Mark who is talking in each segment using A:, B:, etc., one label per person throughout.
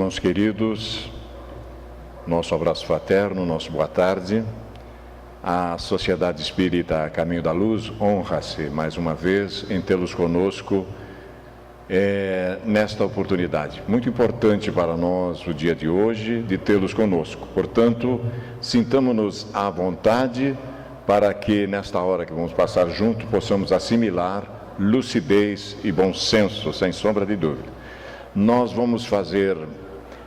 A: Irmãos queridos, nosso abraço fraterno, nosso boa tarde. A Sociedade Espírita Caminho da Luz honra-se mais uma vez em tê-los conosco nesta oportunidade. Muito importante para nós o dia de hoje de tê-los conosco. Portanto, sintamo-nos à vontade para que nesta hora que vamos passar junto possamos assimilar lucidez e bom senso, sem sombra de dúvida. Nós vamos fazer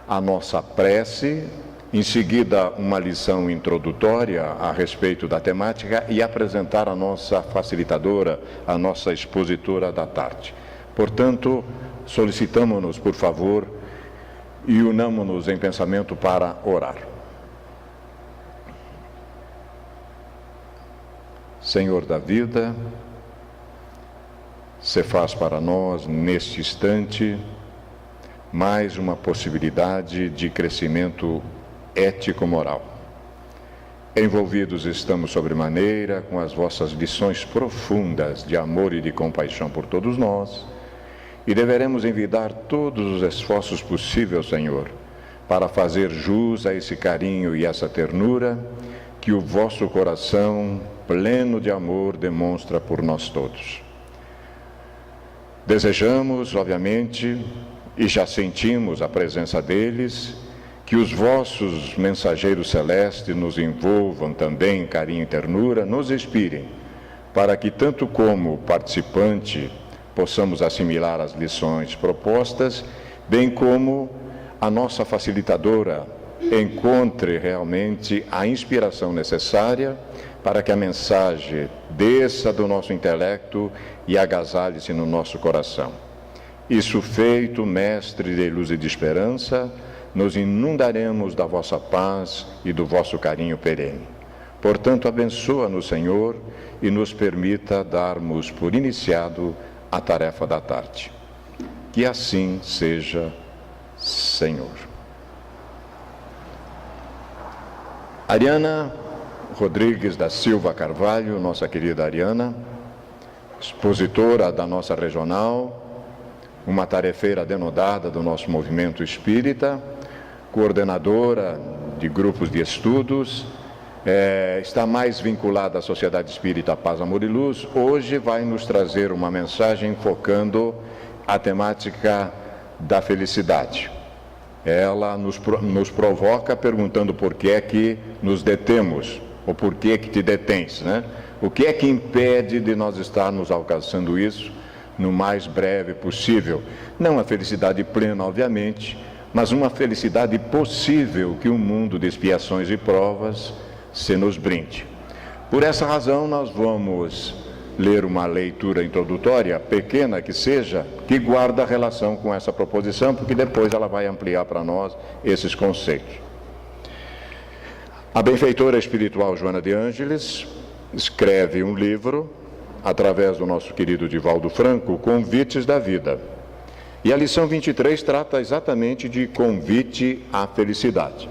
A: a nossa prece, em seguida uma lição introdutória a respeito da temática e apresentar a nossa facilitadora, a nossa expositora da tarde. Portanto, solicitamo-nos, por favor, e unamo-nos em pensamento para orar. Senhor da vida, se faz para nós, neste instante, mais uma possibilidade de crescimento ético-moral. Envolvidos estamos sobremaneira com as vossas lições profundas de amor e de compaixão por todos nós, e deveremos envidar todos os esforços possíveis, Senhor, para fazer jus a esse carinho e essa ternura que o vosso coração, pleno de amor, demonstra por nós todos. Desejamos, obviamente, e já sentimos a presença deles, que os vossos mensageiros celestes nos envolvam também em carinho e ternura, nos inspirem, para que tanto como participante possamos assimilar as lições propostas, bem como a nossa facilitadora encontre realmente a inspiração necessária para que a mensagem desça do nosso intelecto e agasalhe-se no nosso coração. Isso feito, Mestre de luz e de esperança, nos inundaremos da vossa paz e do vosso carinho perene. Portanto, abençoa-nos, Senhor, e nos permita darmos por iniciado a tarefa da tarde. Que assim seja, Senhor. Ariana Rodrigues da Silva Carvalho, nossa querida Ariana, expositora da nossa regional, uma tarefeira denodada do nosso movimento espírita, coordenadora de grupos de estudos, está mais vinculada à Sociedade Espírita Paz, Amor e Luz. Hoje vai nos trazer uma mensagem focando a temática da felicidade. Ela nos provoca perguntando por que é que nos detemos, ou por que é que te detens, né? O que é que impede de nós estarmos alcançando isso no mais breve possível? Não a felicidade plena, obviamente, mas uma felicidade possível que um mundo de expiações e provas se nos brinde. Por essa razão, nós vamos ler uma leitura introdutória, pequena que seja, que guarda relação com essa proposição, porque depois ela vai ampliar para nós esses conceitos. A benfeitora espiritual Joana de Ângeles escreve um livro, através do nosso querido Divaldo Franco, Convites da Vida. E a lição 23 trata exatamente de convite à felicidade.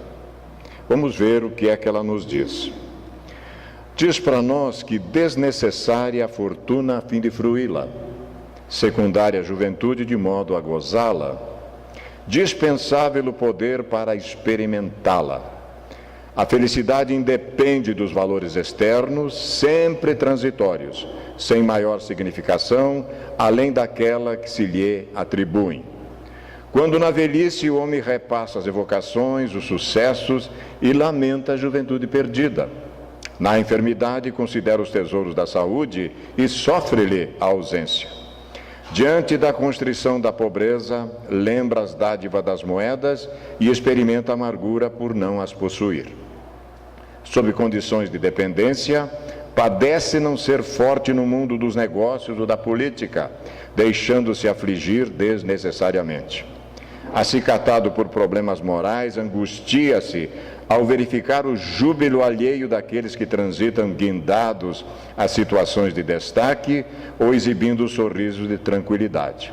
A: Vamos ver o que é que ela nos diz. Diz para nós que desnecessária a fortuna a fim de fruí-la, secundária a juventude de modo a gozá-la, dispensável o poder para experimentá-la. A felicidade independe dos valores externos, sempre transitórios, sem maior significação, além daquela que se lhe atribuem. Quando na velhice o homem repassa as evocações, os sucessos e lamenta a juventude perdida. Na enfermidade considera os tesouros da saúde e sofre-lhe a ausência. Diante da constrição da pobreza, lembra as dádivas das moedas e experimenta amargura por não as possuir. Sob condições de dependência, padece não ser forte no mundo dos negócios ou da política, deixando-se afligir desnecessariamente. Acicatado por problemas morais, angustia-se ao verificar o júbilo alheio daqueles que transitam guindados a situações de destaque ou exibindo sorrisos de tranquilidade.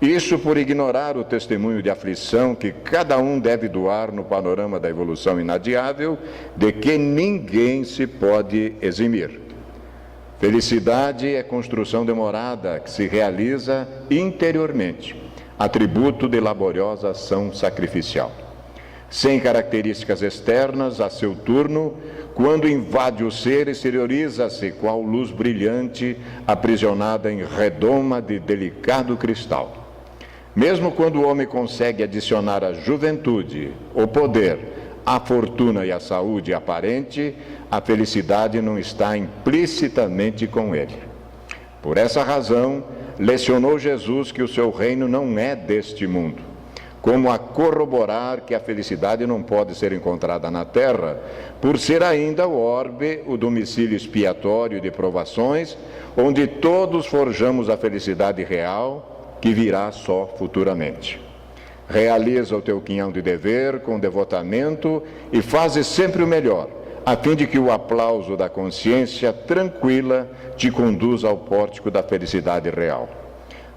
A: Isso por ignorar o testemunho de aflição que cada um deve doar no panorama da evolução inadiável, de que ninguém se pode eximir. Felicidade é construção demorada que se realiza interiormente, atributo de laboriosa ação sacrificial. Sem características externas, a seu turno, quando invade o ser, exterioriza-se qual luz brilhante aprisionada em redoma de delicado cristal. Mesmo quando o homem consegue adicionar a juventude, o poder, a fortuna e a saúde aparente, a felicidade não está implicitamente com ele. Por essa razão, lecionou Jesus que o seu reino não é deste mundo, como a corroborar que a felicidade não pode ser encontrada na terra, por ser ainda o orbe, o domicílio expiatório de provações, onde todos forjamos a felicidade real, que virá só futuramente. Realiza o teu quinhão de dever com devotamento e fazes sempre o melhor, a fim de que o aplauso da consciência tranquila te conduza ao pórtico da felicidade real.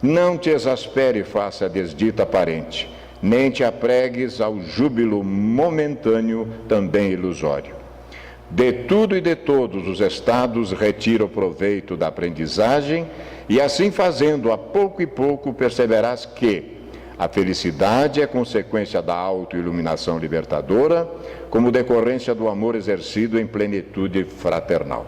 A: Não te exaspere face à desdita aparente, nem te apregues ao júbilo momentâneo, também ilusório. De tudo e de todos os estados retira o proveito da aprendizagem, e assim fazendo, a pouco e pouco perceberás que a felicidade é consequência da autoiluminação libertadora, como decorrência do amor exercido em plenitude fraternal.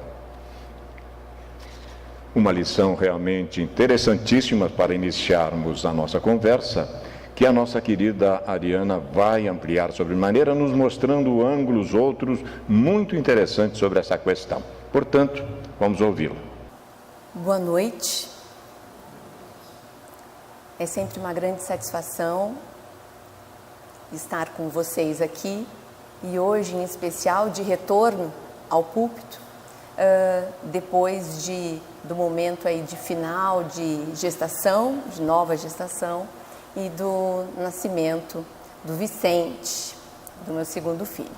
A: Uma lição realmente interessantíssima para iniciarmos a nossa conversa, que a nossa querida Ariana vai ampliar sobremaneira, nos mostrando ângulos outros muito interessantes sobre essa questão. Portanto, vamos ouvi-la.
B: Boa noite. É sempre uma grande satisfação estar com vocês aqui e hoje, em especial, de retorno ao púlpito, depois do momento aí de final de gestação, de nova gestação, e do nascimento do Vicente, do meu segundo filho.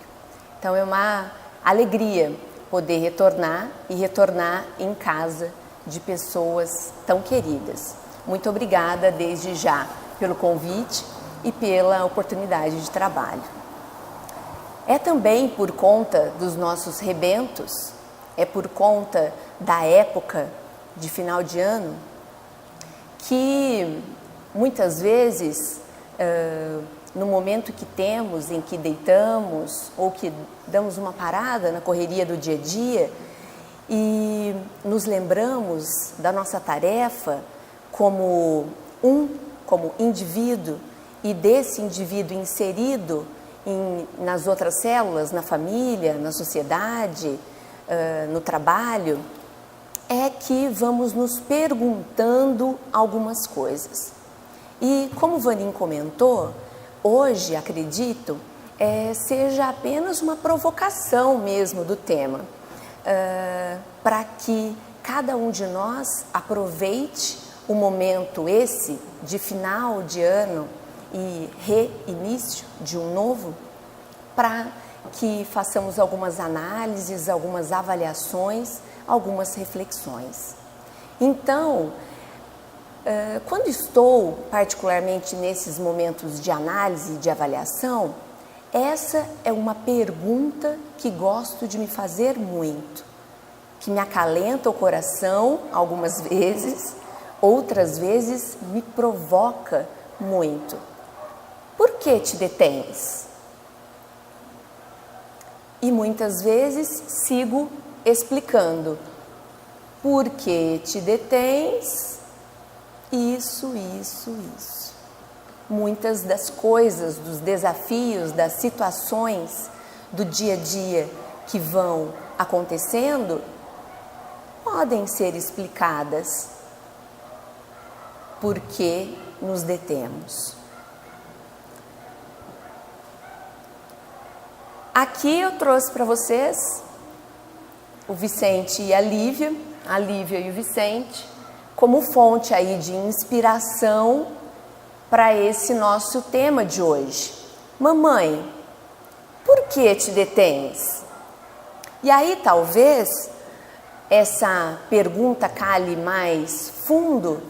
B: Então é uma alegria poder retornar e retornar em casa de pessoas tão queridas. Muito obrigada desde já pelo convite e pela oportunidade de trabalho. É também por conta dos nossos rebentos, é por conta da época de final de ano, que muitas vezes, no momento que temos, em que deitamos ou que damos uma parada na correria do dia a dia e nos lembramos da nossa tarefa como indivíduo e desse indivíduo inserido nas outras células, na família, na sociedade, no trabalho, é que vamos nos perguntando algumas coisas. E como o Vanim comentou, hoje, acredito, seja apenas uma provocação mesmo do tema, para que cada um de nós aproveite o momento esse de final de ano e reinício de um novo, para que façamos algumas análises, algumas avaliações, algumas reflexões. Então, quando estou particularmente nesses momentos de análise e de avaliação, essa é uma pergunta que gosto de me fazer muito, que me acalenta o coração algumas vezes, outras vezes me provoca muito. Por que te detens? E muitas vezes sigo explicando. Por que te detens? Isso. Muitas das coisas, dos desafios, das situações do dia a dia que vão acontecendo podem ser explicadas. Por que nos detemos? Aqui eu trouxe para vocês o Vicente e a Lívia e o Vicente, como fonte aí de inspiração para esse nosso tema de hoje. Mamãe, por que te detens? E aí talvez essa pergunta cale mais fundo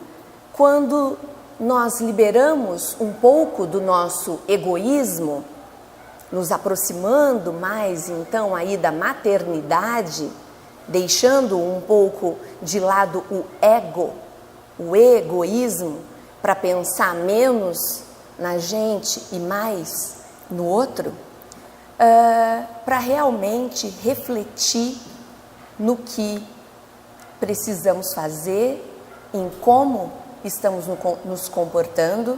B: quando nós liberamos um pouco do nosso egoísmo, nos aproximando mais então aí da maternidade, deixando um pouco de lado o egoísmo, para pensar menos na gente e mais no outro, para realmente refletir no que precisamos fazer, em como estamos nos comportando,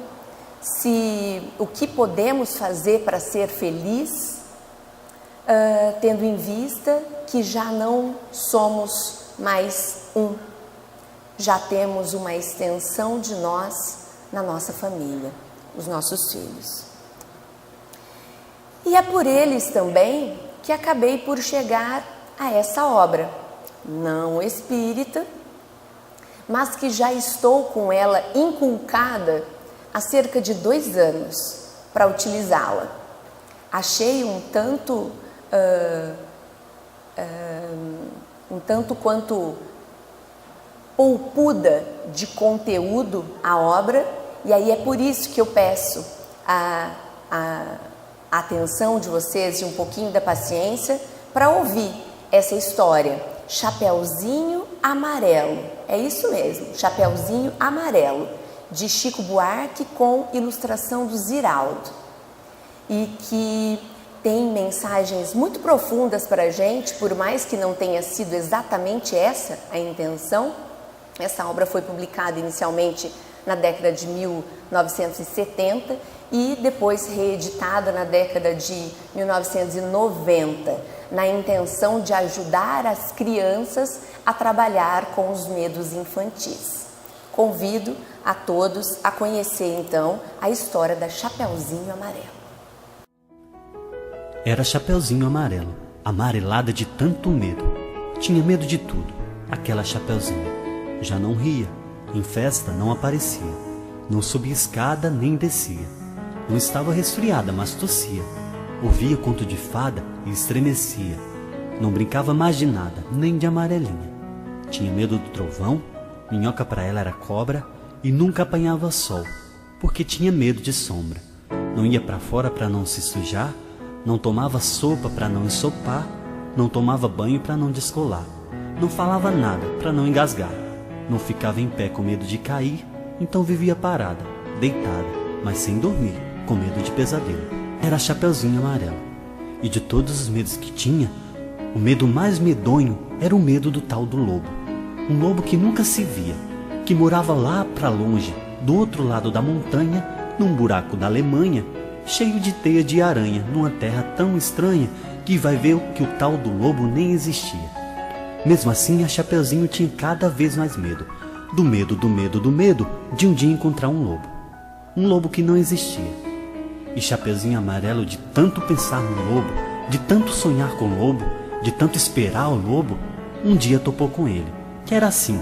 B: o que podemos fazer para ser feliz, tendo em vista que já não somos mais um, já temos uma extensão de nós na nossa família, os nossos filhos. E é por eles também que acabei por chegar a essa obra, não espírita, mas que já estou com ela inculcada há cerca de 2 anos para utilizá-la. Achei um tanto quanto polpuda de conteúdo a obra, e aí é por isso que eu peço a atenção de vocês e um pouquinho da paciência para ouvir essa história. Chapeuzinho Amarelo, é isso mesmo, Chapeuzinho Amarelo, de Chico Buarque, com ilustração do Ziraldo, e que tem mensagens muito profundas para a gente, por mais que não tenha sido exatamente essa a intenção. Essa obra foi publicada inicialmente na década de 1970 e depois reeditada na década de 1990, na intenção de ajudar as crianças a trabalhar com os medos infantis. Convido a todos a conhecer então a história da Chapeuzinho Amarelo.
C: Era Chapeuzinho Amarelo, amarelada de tanto medo. Tinha medo de tudo, aquela Chapeuzinho. Já não ria, em festa não aparecia, não subia escada nem descia. Não estava resfriada, mas tossia. Ouvia conto de fada e estremecia. Não brincava mais de nada, nem de amarelinha. Tinha medo do trovão, minhoca para ela era cobra, e nunca apanhava sol, porque tinha medo de sombra. Não ia para fora para não se sujar, não tomava sopa para não ensopar, não tomava banho para não descolar, não falava nada para não engasgar, não ficava em pé com medo de cair, então vivia parada, deitada, mas sem dormir, com medo de pesadelo. Era Chapeuzinho Amarelo, e de todos os medos que tinha, o medo mais medonho era o medo do tal do lobo. Um lobo que nunca se via, que morava lá para longe, do outro lado da montanha, num buraco da Alemanha, cheio de teia de aranha, numa terra tão estranha que vai ver que o tal do lobo nem existia. Mesmo assim, a Chapeuzinho tinha cada vez mais medo, do medo, do medo, do medo de um dia encontrar um lobo que não existia. E Chapeuzinho Amarelo, de tanto pensar no lobo, de tanto sonhar com o lobo, de tanto esperar o lobo, um dia topou com ele, que era assim: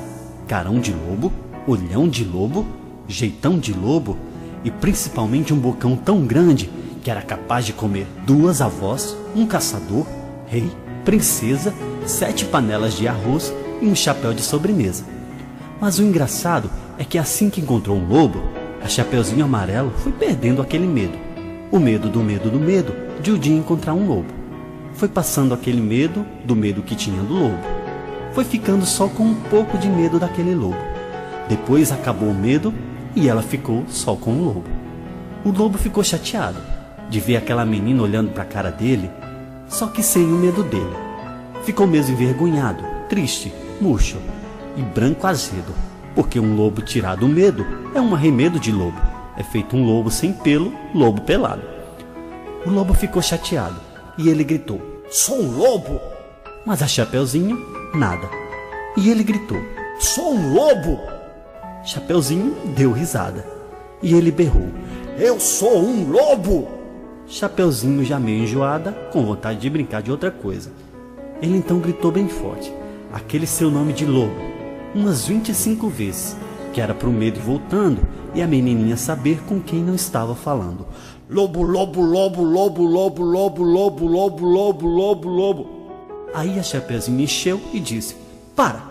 C: carão de lobo, olhão de lobo, jeitão de lobo, e principalmente um bocão tão grande que era capaz de comer 2 avós, um caçador, rei, princesa, 7 panelas de arroz e um chapéu de sobremesa. Mas o engraçado é que assim que encontrou um lobo, a Chapeuzinho Amarelo foi perdendo aquele medo. O medo do medo do medo de um dia encontrar um lobo. Foi passando aquele medo do medo que tinha do lobo. Foi ficando só com um pouco de medo daquele lobo. Depois acabou o medo e ela ficou só com o lobo. O lobo ficou chateado de ver aquela menina olhando para a cara dele, só que sem o medo dele. Ficou mesmo envergonhado, triste, murcho e branco azedo, porque um lobo tirado o medo é um arremedo de lobo. É feito um lobo sem pelo, lobo pelado. O lobo ficou chateado e ele gritou: "Sou um lobo!" Mas a Chapeuzinho, nada. E ele gritou: "Sou um lobo!" Chapeuzinho deu risada e ele berrou: "Eu sou um lobo!" Chapeuzinho, já meio enjoada, com vontade de brincar de outra coisa. Ele então gritou bem forte aquele seu nome de lobo, umas 25 vezes, que era pro medo ir voltando e a menininha saber com quem não estava falando. Lobo, lobo, lobo, lobo, lobo, lobo, lobo, lobo, lobo, lobo, lobo. Aí a Chapeuzinho encheu e disse: "Para!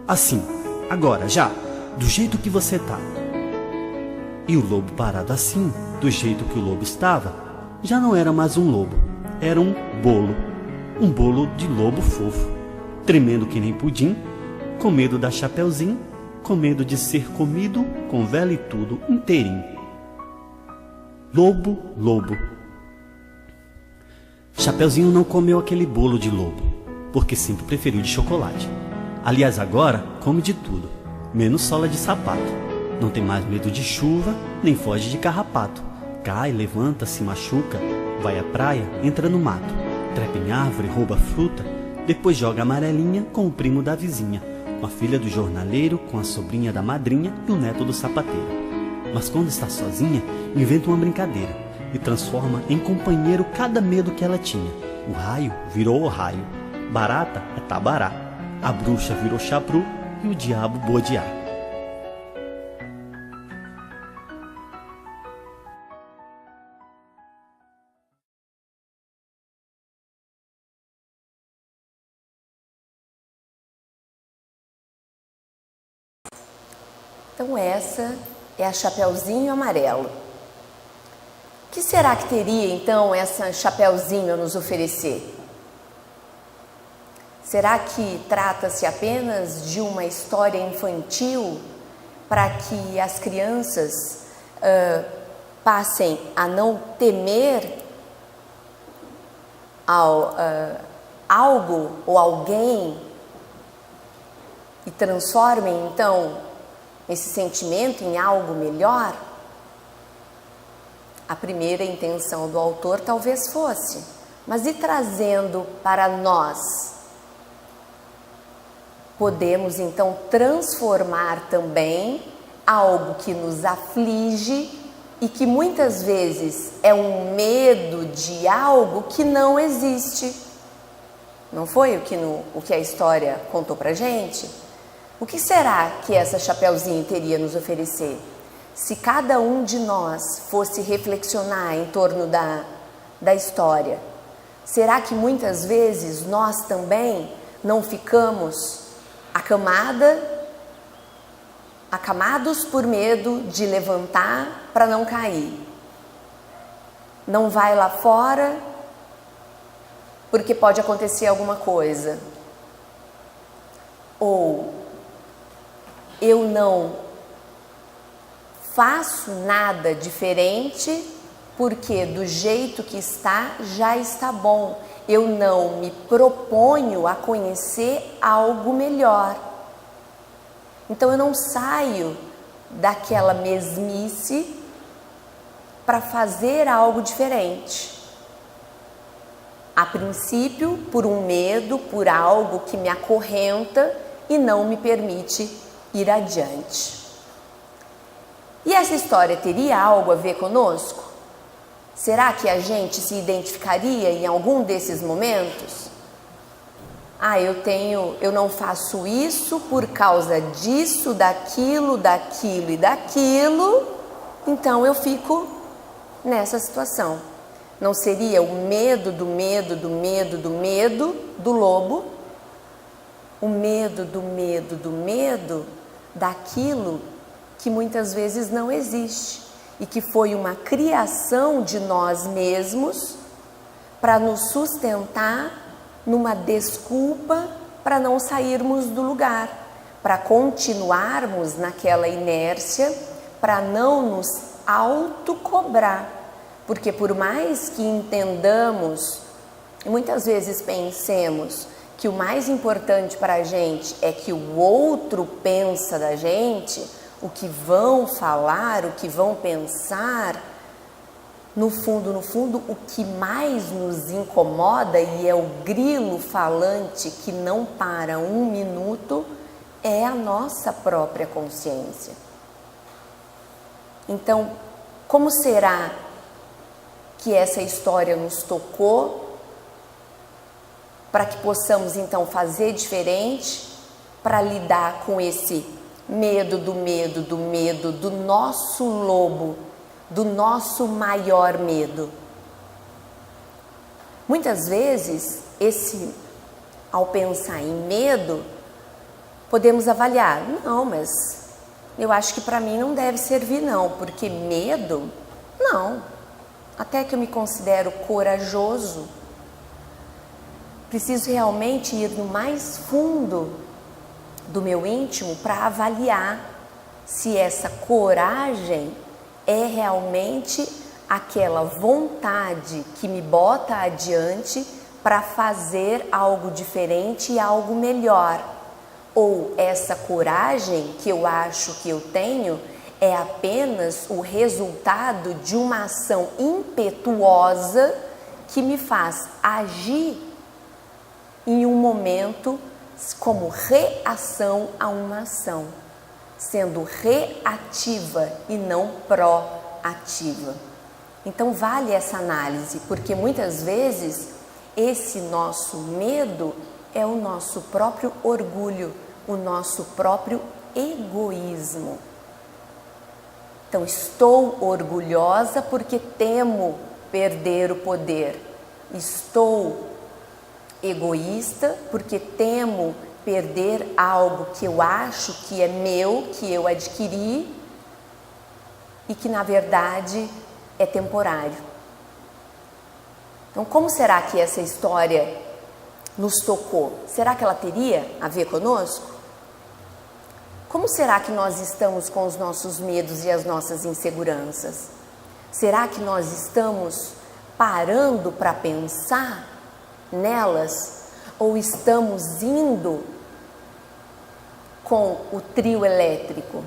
C: Assim, agora, já, do jeito que você tá." E o lobo, parado assim, do jeito que o lobo estava, já não era mais um lobo, era um bolo de lobo fofo, tremendo que nem pudim, com medo da Chapeuzinho, com medo de ser comido, com vela e tudo, inteirinho. Lobo, lobo. Chapeuzinho não comeu aquele bolo de lobo, porque sempre preferiu de chocolate. Aliás, agora come de tudo, menos sola de sapato. Não tem mais medo de chuva, nem foge de carrapato. Cai, levanta, se machuca, vai à praia, entra no mato, trepa em árvore, rouba fruta, depois joga amarelinha com o primo da vizinha, com a filha do jornaleiro, com a sobrinha da madrinha e o neto do sapateiro. Mas quando está sozinha, inventa uma brincadeira e transforma em companheiro cada medo que ela tinha. O raio virou o raio, barata é tabará, a bruxa virou chapru e o diabo bodiá.
B: Então essa é a Chapeuzinho Amarelo. O que será que teria então essa Chapeuzinho a nos oferecer? Será que trata-se apenas de uma história infantil para que as crianças passem a não temer algo ou alguém e transformem então esse sentimento em algo melhor? A primeira intenção do autor talvez fosse, mas e trazendo para nós? Podemos então transformar também algo que nos aflige e que muitas vezes é um medo de algo que não existe. Não foi o que a história contou pra gente? O que será que essa Chapeuzinho teria a nos oferecer? Se cada um de nós fosse reflexionar em torno da história, será que muitas vezes nós também não ficamos acamados por medo de levantar para não cair? Não vai lá fora porque pode acontecer alguma coisa. Ou eu não faço nada diferente porque do jeito que está já está bom. Eu não me proponho a conhecer algo melhor. Então eu não saio daquela mesmice para fazer algo diferente. A princípio, por um medo, por algo que me acorrenta e não me permite ir adiante. E essa história teria algo a ver conosco? Será que a gente se identificaria em algum desses momentos? Eu não faço isso por causa disso, daquilo e daquilo, então eu fico nessa situação. Não seria o medo do lobo, o medo daquilo que muitas vezes não existe e que foi uma criação de nós mesmos para nos sustentar numa desculpa para não sairmos do lugar, para continuarmos naquela inércia, para não nos autocobrar. Porque por mais que entendamos e muitas vezes pensemos que o mais importante para a gente é que o outro pensa da gente, o que vão falar, o que vão pensar, no fundo, o que mais nos incomoda, e é o grilo falante que não para um minuto, é a nossa própria consciência. Então, como será que essa história nos tocou para que possamos então fazer diferente para lidar com esse medo do nosso lobo, do nosso maior medo? Muitas vezes, ao pensar em medo, podemos avaliar, não, mas eu acho que para mim não deve servir não, porque medo, não, até que eu me considero corajoso, preciso realmente ir no mais fundo do meu íntimo para avaliar se essa coragem é realmente aquela vontade que me bota adiante para fazer algo diferente e algo melhor. Ou essa coragem que eu acho que eu tenho é apenas o resultado de uma ação impetuosa que me faz agir em um momento como reação a uma ação, sendo reativa e não proativa. Então vale essa análise, porque muitas vezes esse nosso medo é o nosso próprio orgulho, o nosso próprio egoísmo. Então, estou orgulhosa porque temo perder o poder. Estou egoísta porque temo perder algo que eu acho que é meu, que eu adquiri e que na verdade é temporário. Então, como será que essa história nos tocou? Será que ela teria a ver conosco? Como será que nós estamos com os nossos medos e as nossas inseguranças? Será que nós estamos parando para pensar nelas? Ou estamos indo com o trio elétrico?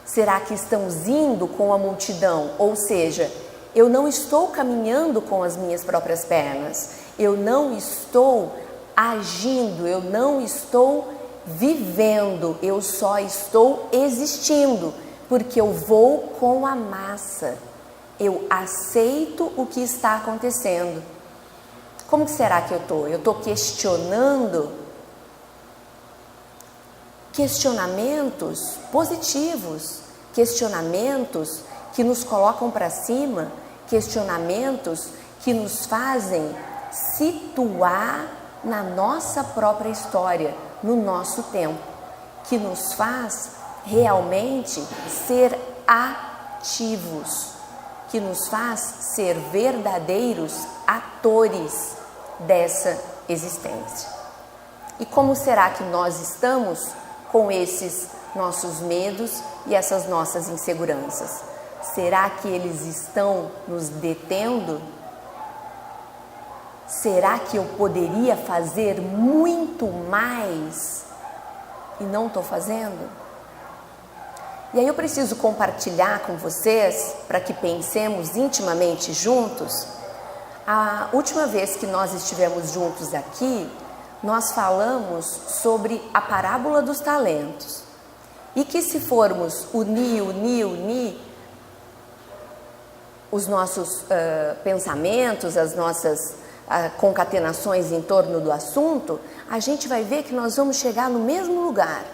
B: Será que estamos indo com a multidão? Ou seja, eu não estou caminhando com as minhas próprias pernas, eu não estou agindo, eu não estou vivendo, eu só estou existindo, porque eu vou com a massa, eu aceito o que está acontecendo. Como que será que eu estou? Eu estou questionando, questionamentos positivos, questionamentos que nos colocam para cima, questionamentos que nos fazem situar na nossa própria história, no nosso tempo, que nos faz realmente ser ativos, que nos faz ser verdadeiros atores dessa existência. E como será que nós estamos com esses nossos medos e essas nossas inseguranças? Será que eles estão nos detendo? Será que eu poderia fazer muito mais e não estou fazendo? E aí eu preciso compartilhar com vocês, para que pensemos intimamente juntos. A última vez que nós estivemos juntos aqui, nós falamos sobre a parábola dos talentos. E que se formos unir os nossos pensamentos, as nossas concatenações em torno do assunto, a gente vai ver que nós vamos chegar no mesmo lugar.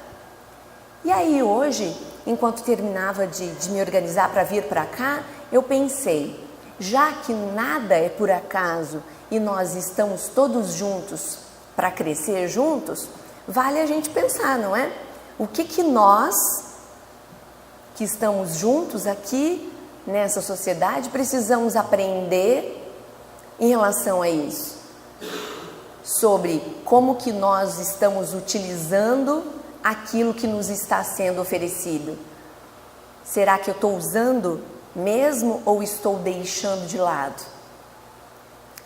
B: E aí hoje, enquanto terminava de me organizar para vir para cá, eu pensei, já que nada é por acaso e nós estamos todos juntos para crescer juntos, vale a gente pensar, não é? O que nós, que estamos juntos aqui nessa sociedade, precisamos aprender em relação a isso, sobre como que nós estamos utilizando aquilo que nos está sendo oferecido. Será que eu estou usando mesmo ou estou deixando de lado?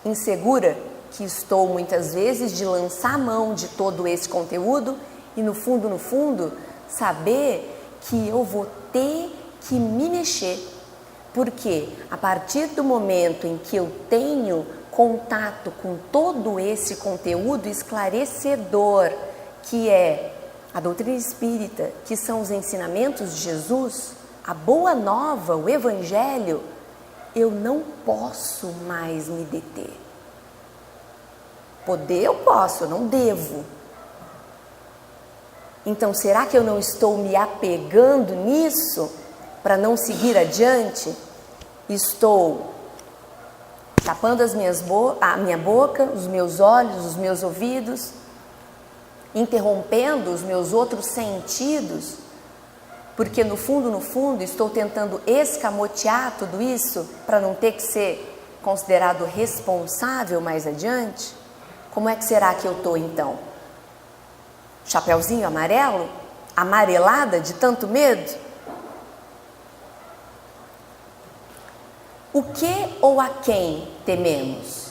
B: Insegura que estou muitas vezes de lançar mão de todo esse conteúdo e no fundo, saber que eu vou ter que me mexer. Porque a partir do momento em que eu tenho contato com todo esse conteúdo esclarecedor, que é a doutrina espírita, que são os ensinamentos de Jesus, a boa nova, o evangelho, eu não posso mais me deter. Poder eu posso, eu não devo. Então, será que eu não estou me apegando nisso para não seguir adiante? Estou tapando a minha boca, os meus olhos, os meus ouvidos, interrompendo os meus outros sentidos, porque no fundo estou tentando escamotear tudo isso para não ter que ser considerado responsável mais adiante? Como é que será que eu estou então? Chapeuzinho amarelo? Amarelada de tanto medo? O que ou a quem tememos?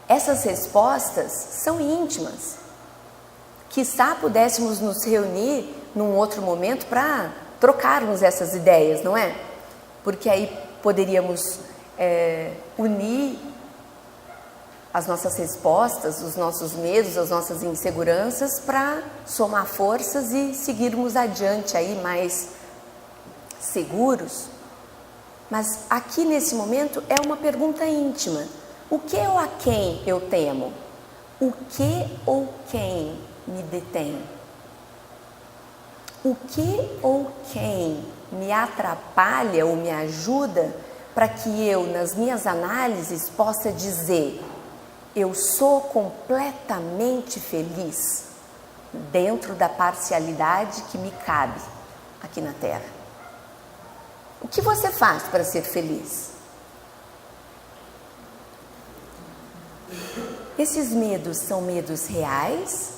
B: Essas respostas são íntimas. Quizá pudéssemos nos reunir num outro momento para trocarmos essas ideias, não é? Porque aí poderíamos unir as nossas respostas, os nossos medos, as nossas inseguranças para somar forças e seguirmos adiante aí mais seguros. Mas aqui nesse momento é uma pergunta íntima. O que ou a quem eu temo? O que ou quem me detém? O que ou quem me atrapalha ou me ajuda para que eu, nas minhas análises, possa dizer: eu sou completamente feliz dentro da parcialidade que me cabe aqui na Terra? O que você faz para ser feliz? Esses medos são medos reais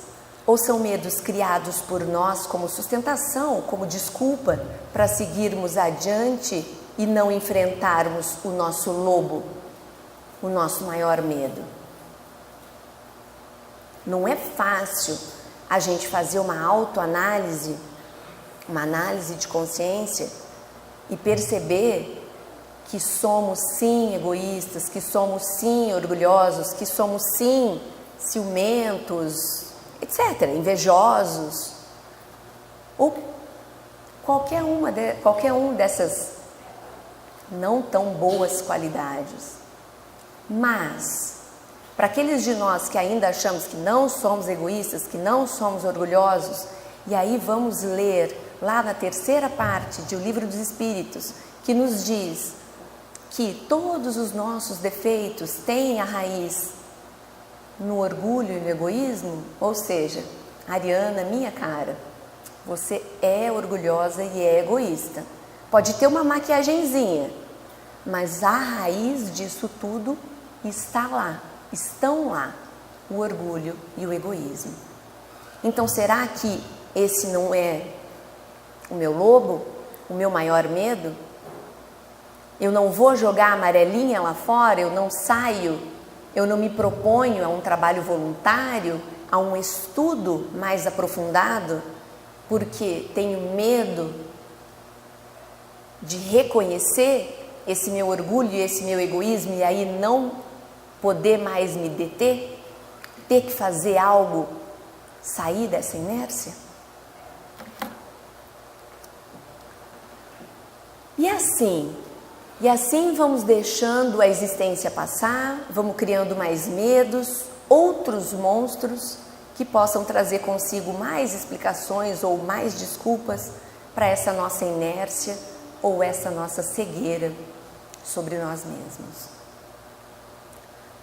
B: ou são medos criados por nós como sustentação, como desculpa para seguirmos adiante e não enfrentarmos o nosso lobo, o nosso maior medo? Não é fácil a gente fazer uma autoanálise, uma análise de consciência e perceber que somos sim egoístas, que somos sim orgulhosos, que somos sim ciumentos, etc., invejosos, ou qualquer um dessas não tão boas qualidades. Mas, para aqueles de nós que ainda achamos que não somos egoístas, que não somos orgulhosos, e aí vamos ler lá na terceira parte do Livro dos Espíritos, que nos diz que todos os nossos defeitos têm a raiz no orgulho e no egoísmo. Ou seja, Ariana, minha cara, você é orgulhosa e é egoísta. Pode ter uma maquiagenzinha, mas a raiz disso tudo está lá, estão lá, o orgulho e o egoísmo. Então, será que esse não é o meu lobo, o meu maior medo? Eu não vou jogar a amarelinha lá fora, eu não saio, eu não me proponho a um trabalho voluntário, a um estudo mais aprofundado, porque tenho medo de reconhecer esse meu orgulho e esse meu egoísmo e aí não poder mais me deter, ter que fazer algo, sair dessa inércia? E assim vamos deixando a existência passar, vamos criando mais medos, outros monstros que possam trazer consigo mais explicações ou mais desculpas para essa nossa inércia ou essa nossa cegueira sobre nós mesmos.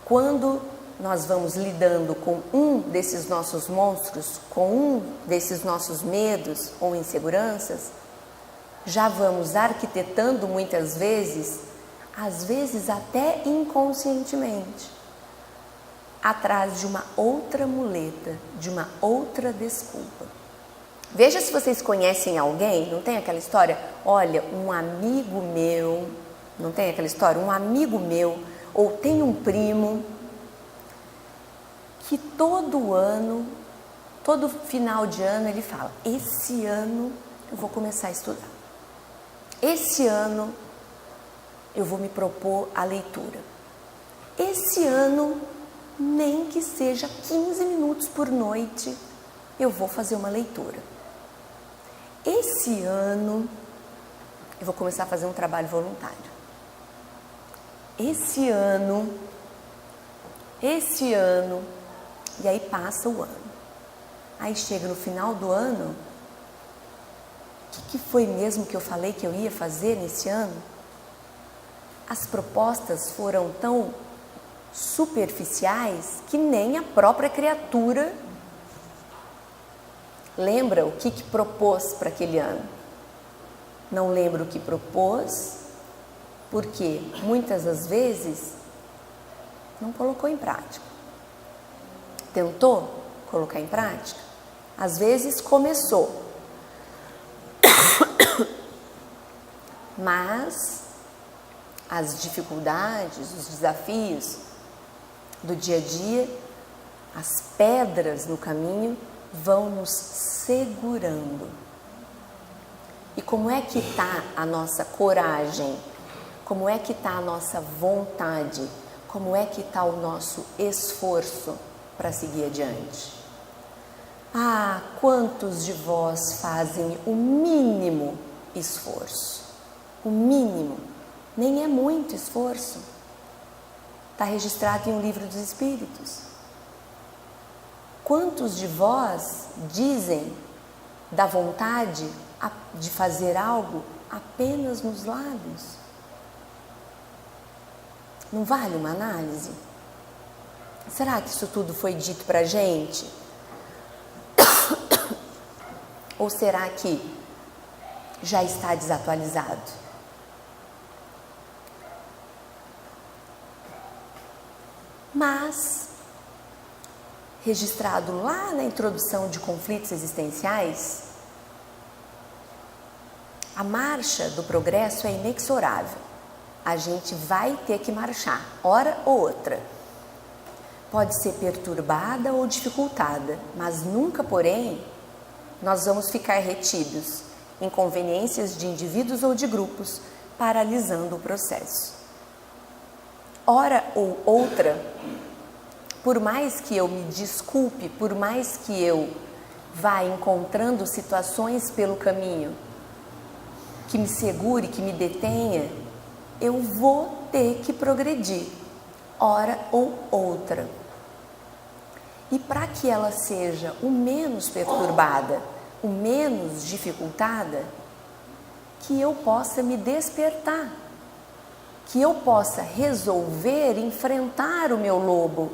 B: Quando nós vamos lidando com um desses nossos monstros, com um desses nossos medos ou inseguranças, já vamos arquitetando muitas vezes, às vezes até inconscientemente, atrás de uma outra muleta, de uma outra desculpa. Veja se vocês conhecem alguém, não tem aquela história? Olha, um amigo meu, não tem aquela história? Um amigo meu, ou tem um primo, que todo ano, todo final de ano ele fala: esse ano eu vou começar a estudar. Esse ano eu vou me propor a leitura. Esse ano, nem que seja 15 minutos por noite, eu vou fazer uma leitura. Esse ano eu vou começar a fazer um trabalho voluntário. Esse ano, e aí passa o ano. Aí chega no final do ano, o que foi mesmo que eu falei que eu ia fazer nesse ano? As propostas foram tão superficiais que nem a própria criatura lembra o que propôs para aquele ano. Não lembra o que propôs, porque muitas das vezes não colocou em prática. Tentou colocar em prática, Às vezes começou, mas as dificuldades, os desafios do dia a dia, as pedras no caminho vão nos segurando. E como é que está a nossa coragem? Como é que está a nossa vontade? Como é que está o nosso esforço para seguir adiante? Ah, quantos de vós fazem o mínimo esforço? O mínimo, nem é muito esforço. Está registrado em um livro dos Espíritos. Quantos de vós dizem da vontade de fazer algo apenas nos lábios? Não vale uma análise? Será que isso tudo foi dito para a gente? Ou será que já está desatualizado? Mas, registrado lá na introdução de Conflitos Existenciais, a marcha do progresso é inexorável. A gente vai ter que marchar, hora ou outra. Pode ser perturbada ou dificultada, mas nunca, porém, nós vamos ficar retidos em inconveniências de indivíduos ou de grupos, paralisando o processo. Hora ou outra, por mais que eu me desculpe, por mais que eu vá encontrando situações pelo caminho que me segure, que me detenha, eu vou ter que progredir, hora ou outra. E para que ela seja o menos perturbada, o menos dificultada, que eu possa me despertar, que eu possa resolver enfrentar o meu lobo,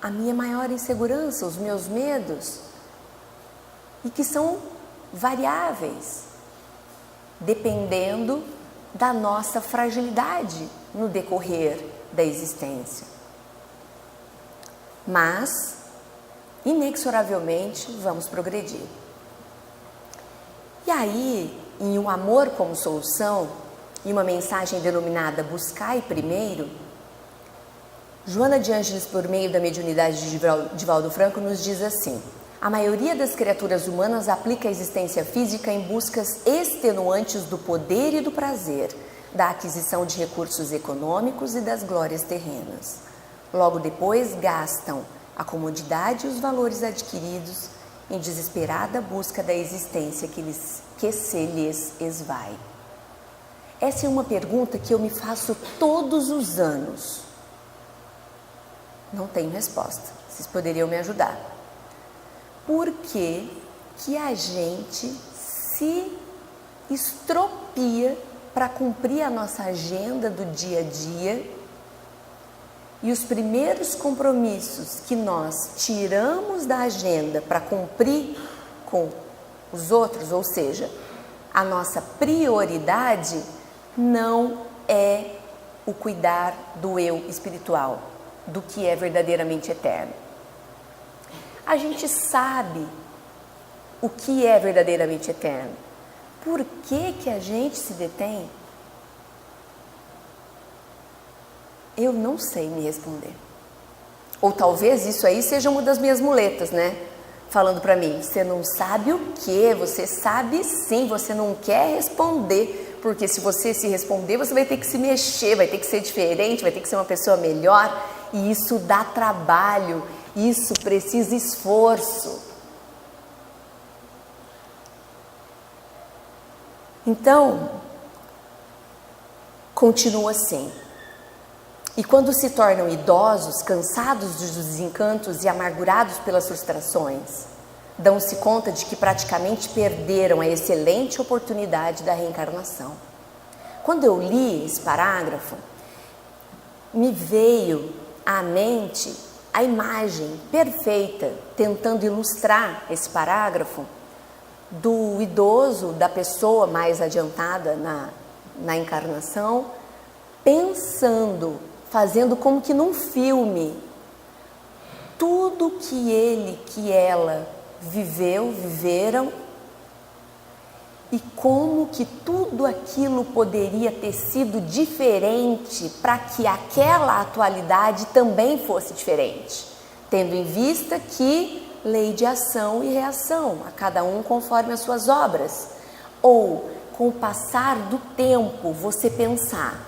B: a minha maior insegurança, os meus medos, e que são variáveis, dependendo da nossa fragilidade no decorrer da existência. Mas, inexoravelmente, vamos progredir. E aí, em Um Amor como Solução, e uma mensagem denominada Buscai Primeiro, Joana de Ângeles, por meio da mediunidade de Divaldo Franco, nos diz assim: a maioria das criaturas humanas aplica a existência física em buscas extenuantes do poder e do prazer, da aquisição de recursos econômicos e das glórias terrenas. Logo depois gastam a comodidade e os valores adquiridos em desesperada busca da existência que se lhes esvai. Essa é uma pergunta que eu me faço todos os anos. Não tenho resposta. Vocês poderiam me ajudar. Por que que a gente se estropia para cumprir a nossa agenda do dia a dia e os primeiros compromissos que nós tiramos da agenda para cumprir com os outros, ou seja, a nossa prioridade não é o cuidar do eu espiritual, do que é verdadeiramente eterno. A gente sabe o que é verdadeiramente eterno. Por que que a gente se detém? Eu não sei me responder. Ou talvez isso aí seja uma das minhas muletas, né? Falando para mim, você não sabe o que, você sabe sim, você não quer responder, porque se você se responder, você vai ter que se mexer, vai ter que ser diferente, vai ter que ser uma pessoa melhor, e isso dá trabalho, isso precisa esforço. Então, continua assim. E quando se tornam idosos, cansados dos desencantos e amargurados pelas frustrações, dão-se conta de que praticamente perderam a excelente oportunidade da reencarnação. Quando eu li esse parágrafo, me veio à mente a imagem perfeita, tentando ilustrar esse parágrafo, do idoso, da pessoa mais adiantada na encarnação, pensando, fazendo como que num filme, tudo que ele, que ela viveram, e como que tudo aquilo poderia ter sido diferente para que aquela atualidade também fosse diferente, tendo em vista que lei de ação e reação, a cada um conforme as suas obras. Ou, com o passar do tempo, você pensar,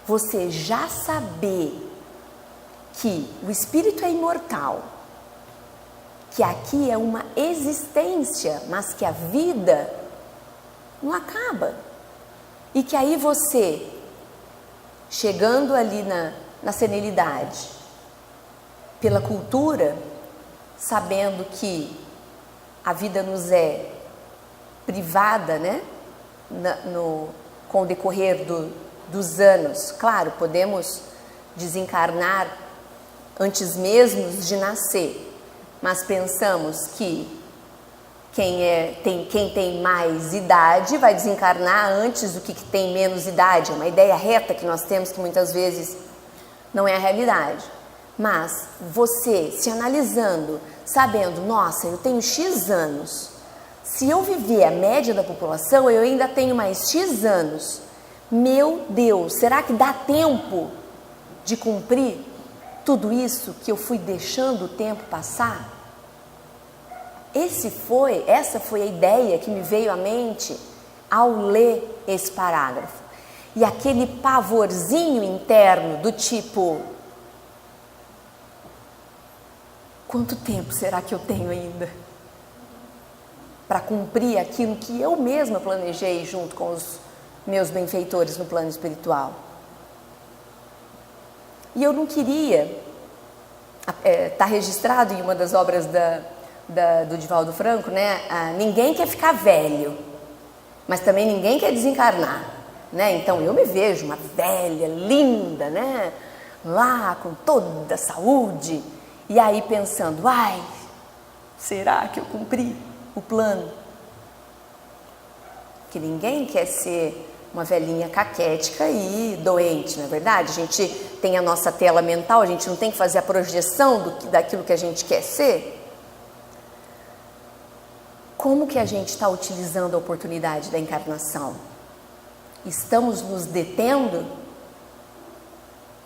B: você já saber que o espírito é imortal, que aqui é uma existência, mas que a vida não acaba. E que aí você, chegando ali na senilidade, pela cultura, sabendo que a vida nos é privada, né? Com o decorrer dos anos. Claro, podemos desencarnar antes mesmo de nascer, mas pensamos que quem tem mais idade vai desencarnar antes do que tem menos idade. É uma ideia reta que nós temos, que muitas vezes não é a realidade. Mas você se analisando, sabendo, nossa, eu tenho X anos, se eu viver a média da população, eu ainda tenho mais X anos. Meu Deus, será que dá tempo de cumprir tudo isso que eu fui deixando o tempo passar? Essa foi a ideia que me veio à mente ao ler esse parágrafo. E aquele pavorzinho interno do tipo, quanto tempo será que eu tenho ainda para cumprir aquilo que eu mesma planejei junto com os meus benfeitores no plano espiritual? E eu não queria estar registrado em uma das obras do Divaldo Franco, né? Ninguém quer ficar velho, mas também ninguém quer desencarnar, né? Então eu me vejo uma velha, linda, né? Lá com toda a saúde, e aí pensando, ai, será que eu cumpri o plano? Que ninguém quer ser uma velhinha caquética e doente, não é verdade? A gente tem a nossa tela mental, a gente não tem que fazer a projeção daquilo que a gente quer ser. Como que a gente está utilizando a oportunidade da encarnação? Estamos nos detendo?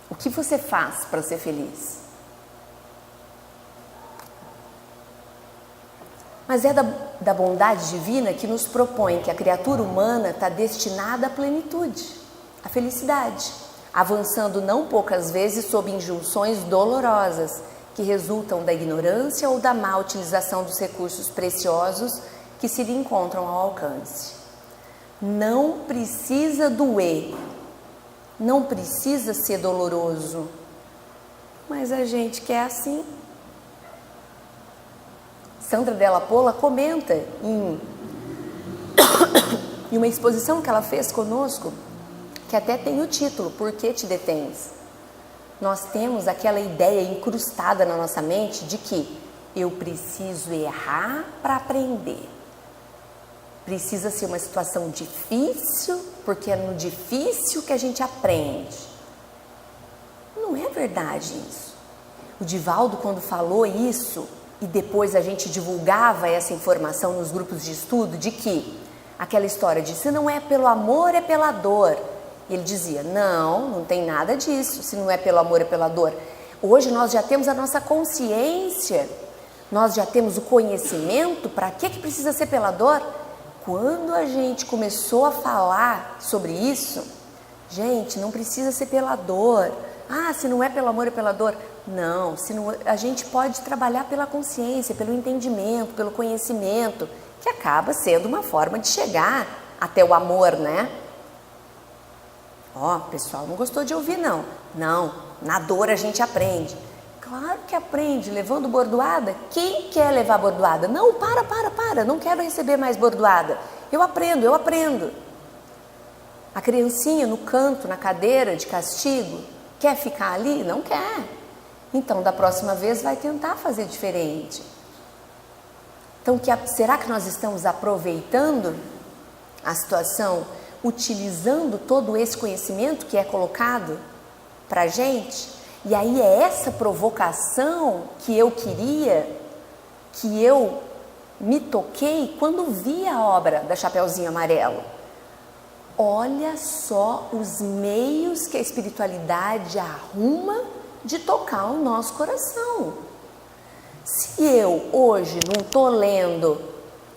B: O que você faz para ser feliz? Mas é da bondade divina que nos propõe que a criatura humana está destinada à plenitude, à felicidade, avançando não poucas vezes sob injunções dolorosas, que resultam da ignorância ou da má utilização dos recursos preciosos que se lhe encontram ao alcance. Não precisa doer, não precisa ser doloroso, mas a gente quer assim. Sandra Della Pola comenta em uma exposição que ela fez conosco, que até tem o título, Por que te detens? Nós temos aquela ideia incrustada na nossa mente de que eu preciso errar para aprender. Precisa ser uma situação difícil, porque é no difícil que a gente aprende. Não é verdade isso. O Divaldo, quando falou isso, e depois a gente divulgava essa informação nos grupos de estudo, de que aquela história de se não é pelo amor, é pela dor. Ele dizia, não tem nada disso, se não é pelo amor, é pela dor. Hoje nós já temos a nossa consciência, nós já temos o conhecimento, para que precisa ser pela dor? Quando a gente começou a falar sobre isso, gente, não precisa ser pela dor. Se não é pelo amor, é pela dor. Não, a gente pode trabalhar pela consciência, pelo entendimento, pelo conhecimento, que acaba sendo uma forma de chegar até o amor, né? O pessoal não gostou de ouvir, não. Não, na dor a gente aprende. Claro que aprende, levando bordoada. Quem quer levar bordoada? Não, para, não quero receber mais bordoada. Eu aprendo. A criancinha no canto, na cadeira de castigo, quer ficar ali? Não quer. Então, da próxima vez vai tentar fazer diferente. Então, será que nós estamos aproveitando a situação, utilizando todo esse conhecimento que é colocado para a gente? E aí é essa provocação que eu queria, que eu me toquei quando vi a obra da Chapeuzinho Amarelo. Olha só os meios que a espiritualidade arruma de tocar o nosso coração. Se eu hoje não estou lendo,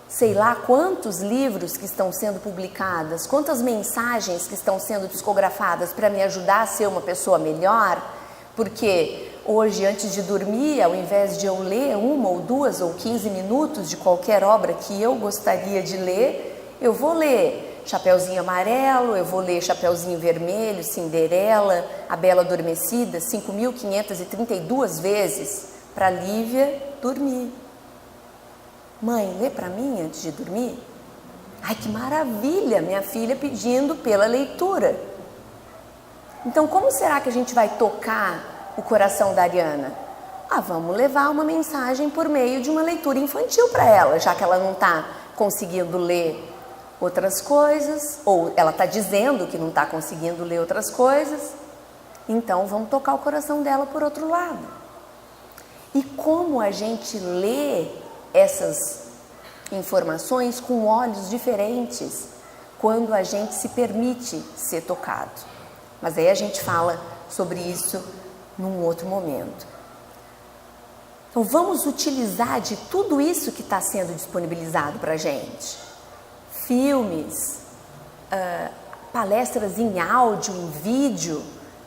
B: sei lá quantos livros que estão sendo publicados, quantas mensagens que estão sendo psicografadas para me ajudar a ser uma pessoa melhor, porque hoje, antes de dormir, ao invés de eu ler 1 ou 2 ou 15 minutos de qualquer obra que eu gostaria de ler, eu vou ler Chapeuzinho Amarelo, eu vou ler Chapeuzinho Vermelho, Cinderela, A Bela Adormecida, 5.532 vezes, para Lívia dormir. Mãe, lê para mim antes de dormir? Ai, que maravilha, minha filha pedindo pela leitura. Então, como será que a gente vai tocar o coração da Ariana? Vamos levar uma mensagem por meio de uma leitura infantil para ela, já que ela não está conseguindo ler outras coisas, ou ela está dizendo que não está conseguindo ler outras coisas. Então, vamos tocar o coração dela por outro lado. E como a gente lê essas informações com olhos diferentes quando a gente se permite ser tocado. Mas aí a gente fala sobre isso num outro momento. Então vamos utilizar de tudo isso que está sendo disponibilizado para a gente. Filmes, palestras em áudio, em vídeo.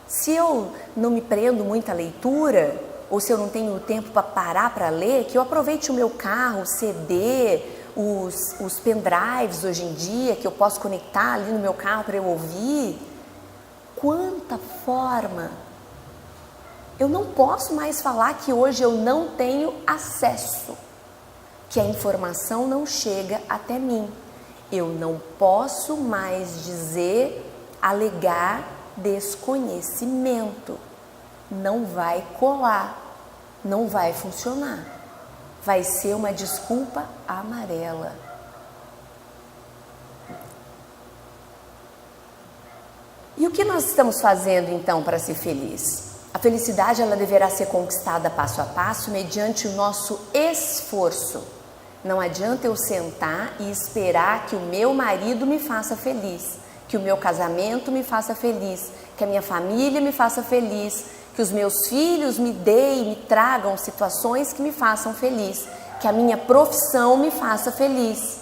B: Se eu não me prendo muito à leitura, ou se eu não tenho tempo para parar para ler, que eu aproveite o meu carro, o CD, os pendrives hoje em dia, que eu posso conectar ali no meu carro para eu ouvir. Quanta forma! Eu não posso mais falar que hoje eu não tenho acesso, que a informação não chega até mim. Eu não posso mais alegar desconhecimento. Não vai colar, não vai funcionar. Vai ser uma desculpa amarela. E o que nós estamos fazendo então para ser feliz? A felicidade ela deverá ser conquistada passo a passo mediante o nosso esforço. Não adianta eu sentar e esperar que o meu marido me faça feliz, que o meu casamento me faça feliz, que a minha família me faça feliz, que os meus filhos me tragam situações que me façam feliz, que a minha profissão me faça feliz.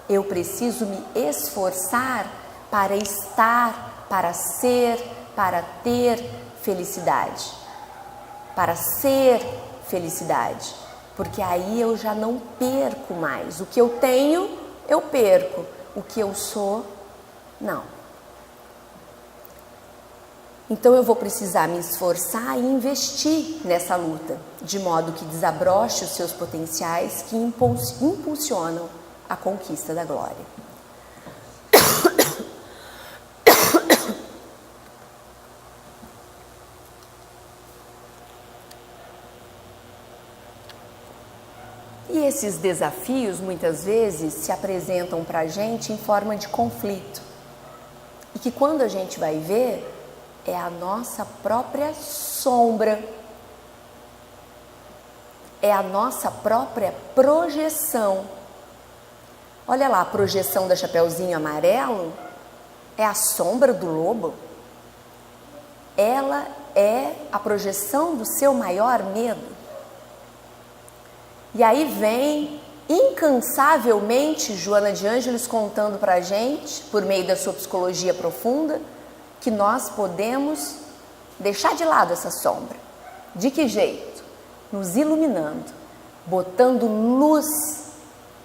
B: Eu preciso me esforçar para estar, para ser, para ter felicidade. Para ser felicidade. Porque aí eu já não perco mais. O que eu tenho, eu perco. O que eu sou, não. Então eu vou precisar me esforçar e investir nessa luta, de modo que desabroche os seus potenciais que impulsionam a conquista da glória. E esses desafios muitas vezes se apresentam para a gente em forma de conflito. E que quando a gente vai ver, é a nossa própria sombra, é a nossa própria projeção. Olha lá, a projeção da Chapeuzinho Amarelo é a sombra do lobo. Ela é a projeção do seu maior medo. E aí vem incansavelmente Joana de Ângeles contando para a gente, por meio da sua psicologia profunda, que nós podemos deixar de lado essa sombra. De que jeito? Nos iluminando, botando luz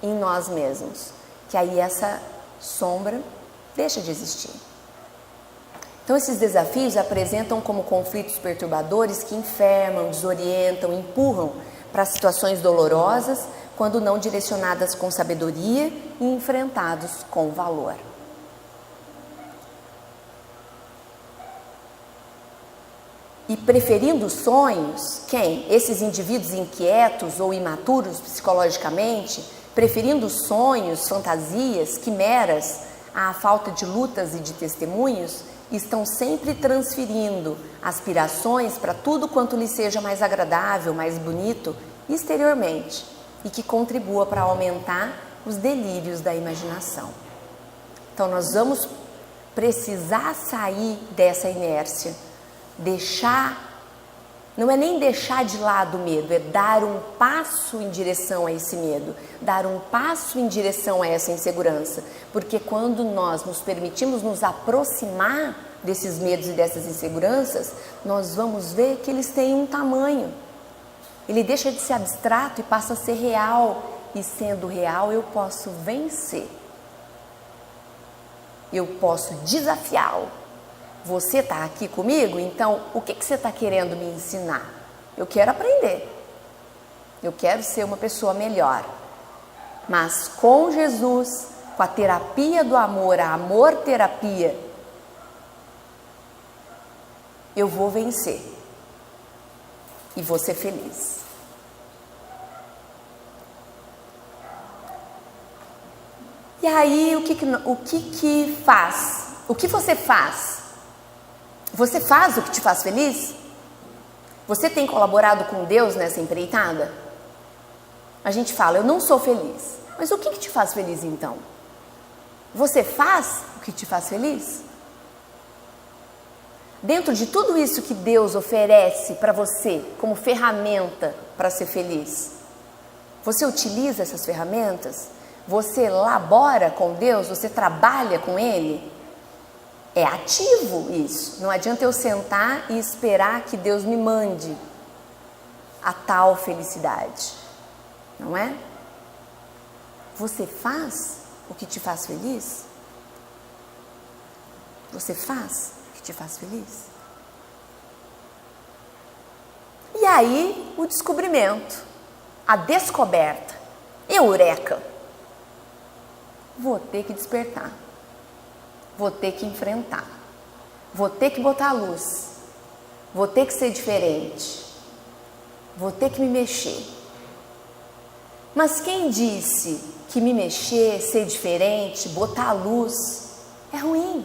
B: em nós mesmos, que aí essa sombra deixa de existir. Então esses desafios apresentam como conflitos perturbadores que enfermam, desorientam, empurram para situações dolorosas quando não direcionadas com sabedoria e enfrentados com valor. E preferindo sonhos, quem? Esses indivíduos inquietos ou imaturos psicologicamente, preferindo sonhos, fantasias, quimeras, à falta de lutas e de testemunhos, estão sempre transferindo aspirações para tudo quanto lhes seja mais agradável, mais bonito exteriormente, e que contribua para aumentar os delírios da imaginação. Então nós vamos precisar sair dessa inércia, não é nem deixar de lado o medo, é dar um passo em direção a esse medo, dar um passo em direção a essa insegurança, porque quando nós nos permitimos nos aproximar desses medos e dessas inseguranças, nós vamos ver que eles têm um tamanho. Ele deixa de ser abstrato e passa a ser real, e sendo real eu posso vencer. Eu posso desafiá-lo. Você está aqui comigo? Então, o que você está querendo me ensinar? Eu quero aprender. Eu quero ser uma pessoa melhor. Mas com Jesus, com a terapia do amor, a amor-terapia, eu vou vencer. E vou ser feliz. E aí, o que faz? O que você faz? Você faz o que te faz feliz? Você tem colaborado com Deus nessa empreitada? A gente fala, eu não sou feliz. Mas o que te faz feliz então? Você faz o que te faz feliz? Dentro de tudo isso que Deus oferece para você como ferramenta para ser feliz, você utiliza essas ferramentas? Você labora com Deus? Você trabalha com Ele? É ativo isso. Não adianta eu sentar e esperar que Deus me mande a tal felicidade. Não é? Você faz o que te faz feliz? Você faz o que te faz feliz? E aí, o descobrimento, a descoberta, eureka. Vou ter que despertar. Vou ter que enfrentar, vou ter que botar a luz, vou ter que ser diferente, vou ter que me mexer. Mas quem disse que me mexer, ser diferente, botar a luz é ruim?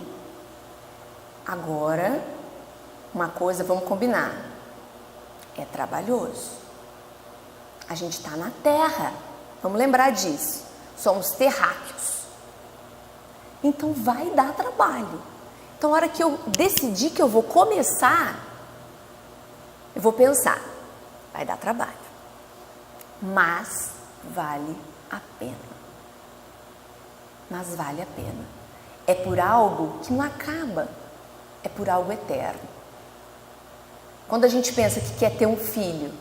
B: Agora, uma coisa vamos combinar, é trabalhoso. A gente está na terra, vamos lembrar disso, somos terráqueos. Então vai dar trabalho. Então, a hora que eu decidir que eu vou começar, eu vou pensar, vai dar trabalho, mas vale a pena. Mas vale a pena. É por algo que não acaba, é por algo eterno. Quando a gente pensa que quer ter um filho,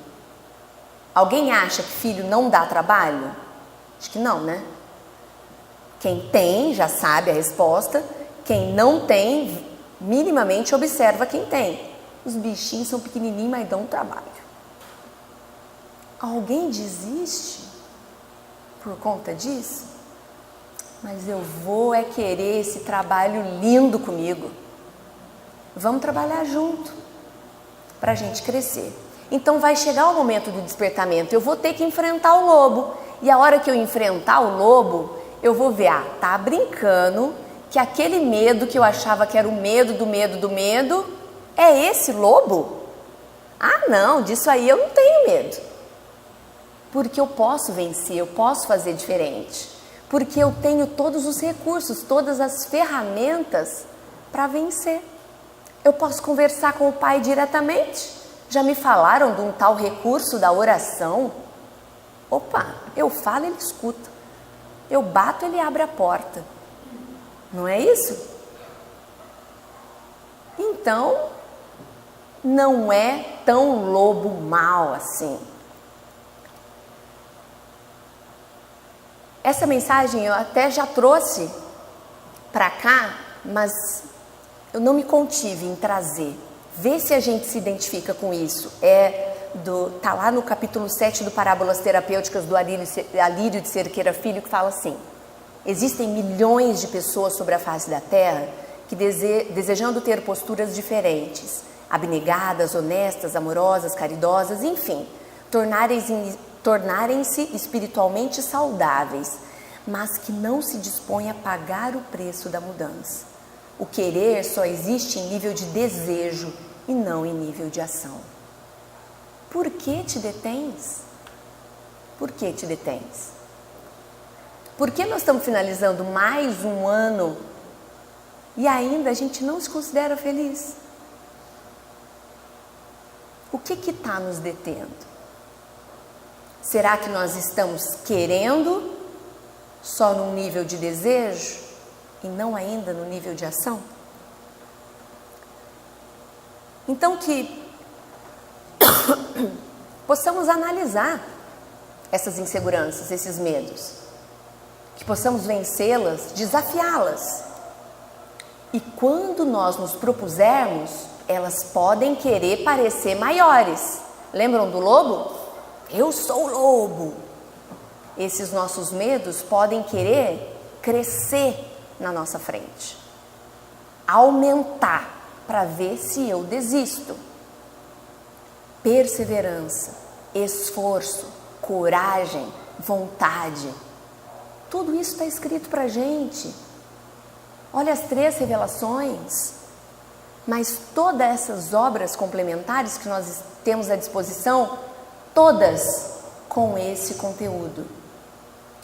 B: alguém acha que filho não dá trabalho? Acho que não, né? Quem tem já sabe a resposta, quem não tem, minimamente observa quem tem. Os bichinhos são pequenininhos, mas dão trabalho. Alguém desiste por conta disso? Mas eu vou querer esse trabalho lindo comigo. Vamos trabalhar junto, para a gente crescer. Então vai chegar o momento do despertamento, eu vou ter que enfrentar o lobo. E a hora que eu enfrentar o lobo, eu vou ver, tá brincando que aquele medo que eu achava que era o medo do medo do medo, é esse lobo? Ah, não, disso aí eu não tenho medo. Porque eu posso vencer, eu posso fazer diferente. Porque eu tenho todos os recursos, todas as ferramentas para vencer. Eu posso conversar com o Pai diretamente. Já me falaram de um tal recurso da oração? Opa, eu falo, ele escuta. Eu bato, ele abre a porta. Não é isso? Então, não é tão lobo mau assim. Essa mensagem eu até já trouxe para cá, mas eu não me contive em trazer. Vê se a gente se identifica com isso. Tá lá no capítulo 7 do Parábolas Terapêuticas do Alírio de Cerqueira Filho, que fala assim: existem milhões de pessoas sobre a face da terra que desejando ter posturas diferentes, abnegadas, honestas, amorosas, caridosas, enfim, tornarem-se espiritualmente saudáveis, mas que não se dispõem a pagar o preço da mudança. O querer só existe em nível de desejo e não em nível de ação. Por que te detens? Por que te detens? Por que nós estamos finalizando mais um ano e ainda a gente não se considera feliz? O que está nos detendo? Será que nós estamos querendo só num nível de desejo e não ainda no nível de ação? Então que possamos analisar essas inseguranças, esses medos, que possamos vencê-las, desafiá-las. E quando nós nos propusermos, elas podem querer parecer maiores. Lembram do lobo? Eu sou o lobo. Esses nossos medos podem querer crescer na nossa frente, aumentar para ver se eu desisto. Perseverança, esforço, coragem, vontade, tudo isso está escrito para a gente. Olha as 3 revelações, mas todas essas obras complementares que nós temos à disposição, todas com esse conteúdo,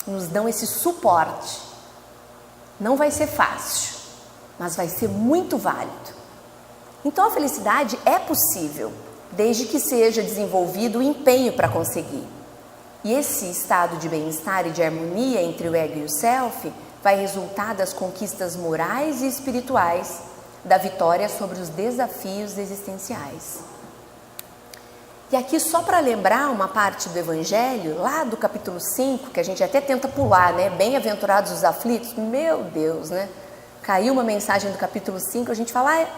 B: nos dão esse suporte. Não vai ser fácil, mas vai ser muito válido. Então a felicidade é possível, desde que seja desenvolvido o empenho para conseguir. E esse estado de bem-estar e de harmonia entre o ego e o self vai resultar das conquistas morais e espirituais, da vitória sobre os desafios existenciais. E aqui só para lembrar uma parte do Evangelho, lá do capítulo 5, que a gente até tenta pular, né? Bem-aventurados os aflitos, meu Deus, né? Caiu uma mensagem do capítulo 5, a gente fala,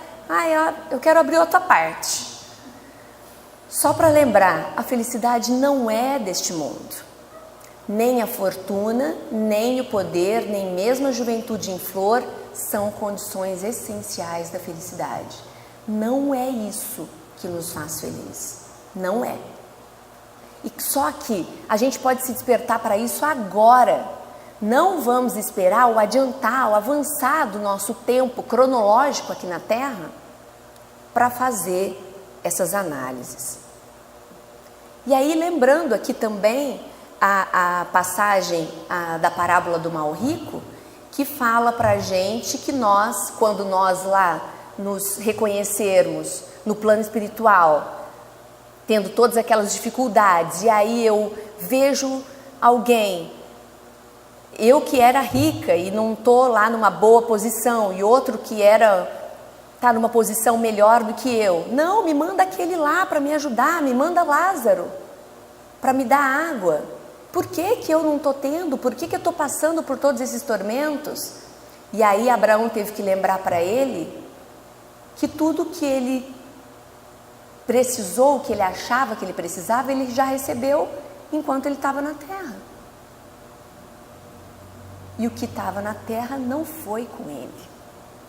B: eu quero abrir outra parte. Só para lembrar, a felicidade não é deste mundo. Nem a fortuna, nem o poder, nem mesmo a juventude em flor são condições essenciais da felicidade. Não é isso que nos faz felizes. Não é. E só que a gente pode se despertar para isso agora. Não vamos esperar o adiantar, o avançar do nosso tempo cronológico aqui na Terra para fazer essas análises. E aí, lembrando aqui também a passagem da parábola do mal rico, que fala para a gente que nós, quando nós lá nos reconhecermos no plano espiritual, tendo todas aquelas dificuldades, e aí eu vejo alguém, eu que era rica e não estou lá numa boa posição, e outro que está numa posição melhor do que eu. Não, me manda aquele lá para me ajudar, me manda Lázaro para me dar água. Por que que eu não estou tendo? Por que que eu estou passando por todos esses tormentos? E aí Abraão teve que lembrar para ele que tudo que ele precisou, que ele achava que ele precisava, ele já recebeu enquanto ele estava na terra. E o que estava na terra não foi com ele.